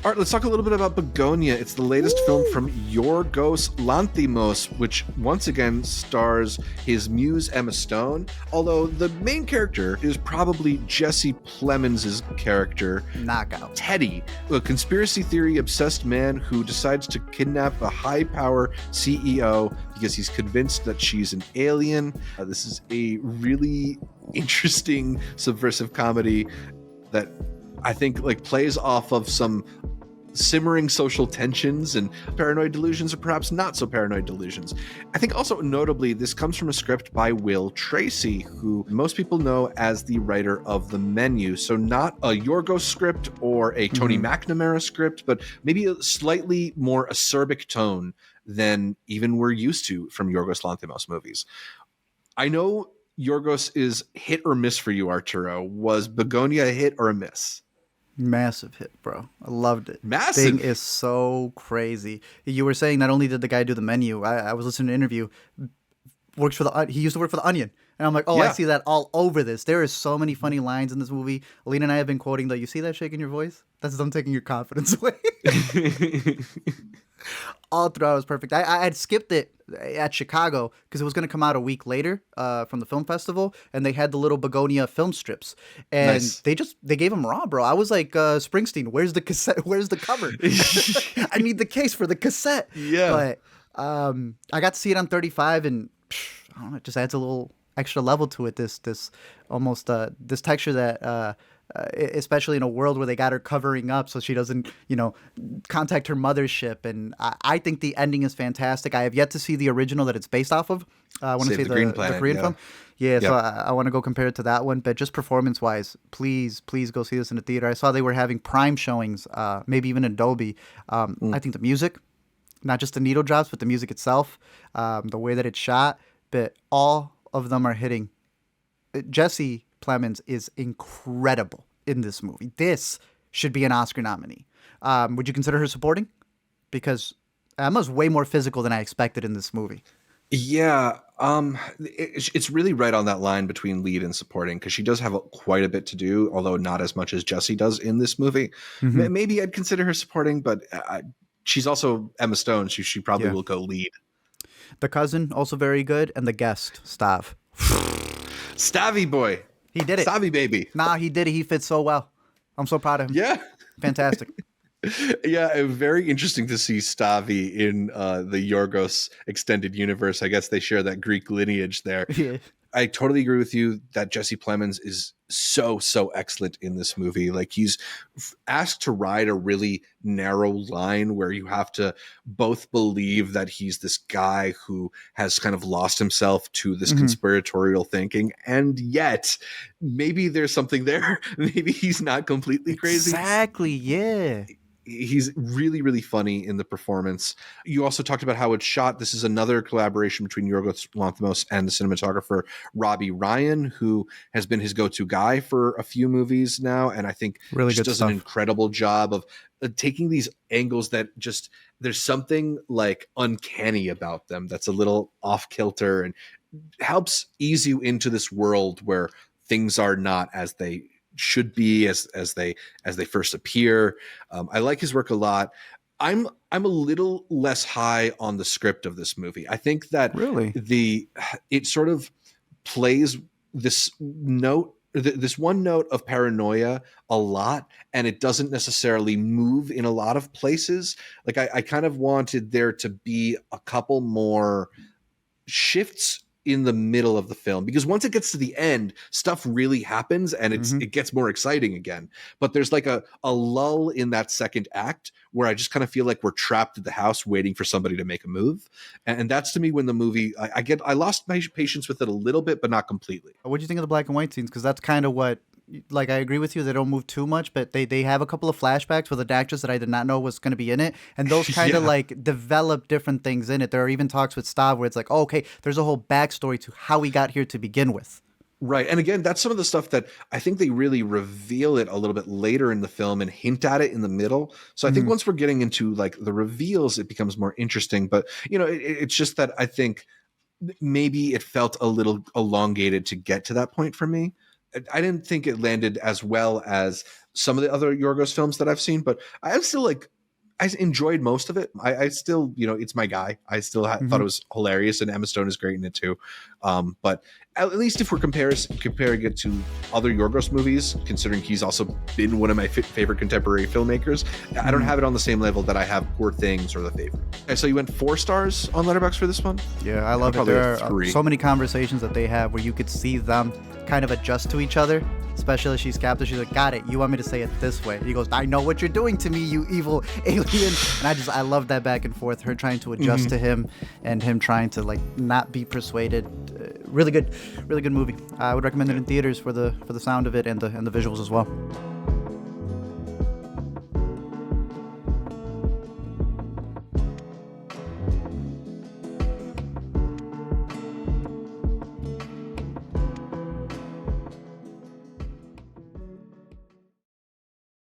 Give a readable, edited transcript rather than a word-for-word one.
All right, let's talk a little bit about Bugonia. It's the latest film from Yorgos Lanthimos, which once again stars his muse Emma Stone, although the main character is probably Jesse Plemons' character, Knockout. Teddy, a conspiracy theory-obsessed man who decides to kidnap a high-power CEO because he's convinced that she's an alien. This is a really interesting subversive comedy that I think plays off of some simmering social tensions and paranoid delusions, or perhaps not so paranoid delusions. I think also notably, this comes from a script by Will Tracy, who most people know as the writer of The Menu. So not a Yorgos script or a Tony McNamara script, but maybe a slightly more acerbic tone than even we're used to from Yorgos Lanthimos movies. I know Yorgos is hit or miss for you, Arturo. Was Bugonia a hit or a miss? Massive hit, bro. I loved it. Massive. Thing is so crazy. You were saying not only did the guy do The Menu, I was listening to an interview. He used to work for The Onion, and I'm like, oh, yeah. I see that all over this. There is so many funny lines in this movie. Alina and I have been quoting you see that shake in your voice? That's them taking your confidence away. All throughout it was perfect. I had skipped it at Chicago because it was going to come out a week later from the film festival, and they had the little Bugonia film strips, and nice. they gave them raw, bro. I was like, Springsteen, where's the cassette? Where's the cover? I need the case for the cassette. Yeah. But I got to see it on 35, and I don't know, it just adds a little extra level to it. This almost this texture that. Especially in a world where they got her covering up so she doesn't, contact her mothership. And I think the ending is fantastic. I have yet to see the original that it's based off of. I want to see the Korean film. Yeah, so I want to go compare it to that one. But just performance-wise, please go see this in the theater. I saw they were having prime showings, maybe even in Dolby. I think the music, not just the needle drops, but the music itself, the way that it's shot, but all of them are hitting. Jesse Plemons is incredible in this movie. This should be an Oscar nominee. Would you consider her supporting? Because Emma's way more physical than I expected in this movie. Yeah, it's really right on that line between lead and supporting, because she does have quite a bit to do, although not as much as Jesse does in this movie. Maybe I'd consider her supporting, but she's also Emma Stone. She probably will go lead. The cousin, also very good, and the guest, Stav. Stavy boy. He did it. Stavy baby. Nah, he did it. He fits so well. I'm so proud of him. Yeah. Fantastic. Yeah, very interesting to see Stavy in the Yorgos extended universe. I guess they share that Greek lineage there. Yeah. I totally agree with you that Jesse Plemons is so excellent in this movie. He's asked to ride a really narrow line where you have to both believe that he's this guy who has kind of lost himself to this conspiratorial thinking, and yet maybe there's something there. Maybe he's not completely crazy. Exactly, yeah. He's really funny in the performance. You also talked about how it's shot. This is another collaboration between Yorgos Lanthimos and the cinematographer Robbie Ryan, who has been his go-to guy for a few movies now, and I think really does an incredible job of taking these angles that just there's something uncanny about them that's a little off kilter and helps ease you into this world where things are not as they should be as they first appear. I like his work a lot. I'm a little less high on the script of this movie. I think that it sort of plays this one note of paranoia a lot, and it doesn't necessarily move in a lot of places. I kind of wanted there to be a couple more shifts in the middle of the film, because once it gets to the end, stuff really happens and it gets more exciting again. But there's a lull in that second act where I just kind of feel like we're trapped at the house waiting for somebody to make a move. And that's to me when the movie, I lost my patience with it a little bit, but not completely. What do you think of the black and white scenes? Because that's kind of what, I agree with you. They don't move too much, but they have a couple of flashbacks with an actress that I did not know was going to be in it. And those kind of develop different things in it. There are even talks with Stav where it's okay, there's a whole backstory to how we got here to begin with. Right. And again, that's some of the stuff that I think they really reveal it a little bit later in the film and hint at it in the middle. So I think once we're getting into the reveals, it becomes more interesting. But, it's just that I think maybe it felt a little elongated to get to that point for me. I didn't think it landed as well as some of the other Yorgos films that I've seen, but I'm still like, I enjoyed most of it. I still, it's my guy. I still thought it was hilarious, and Emma Stone is great in it too. But at least if we're comparing it to other Yorgos movies, considering he's also been one of my favorite contemporary filmmakers, I don't have it on the same level that I have Poor Things or The Favorite. Okay, so you went 4 stars on Letterboxd for this one? Yeah, I love it. There are so many conversations that they have where you could see them kind of adjust to each other. Especially she's captive. She's like, got it. You want me to say it this way? He goes, I know what you're doing to me, you evil alien. And I love that back and forth. Her trying to adjust to him and him trying to like not be persuaded. Really good movie. I would recommend it in theaters for the sound of it and the visuals as well.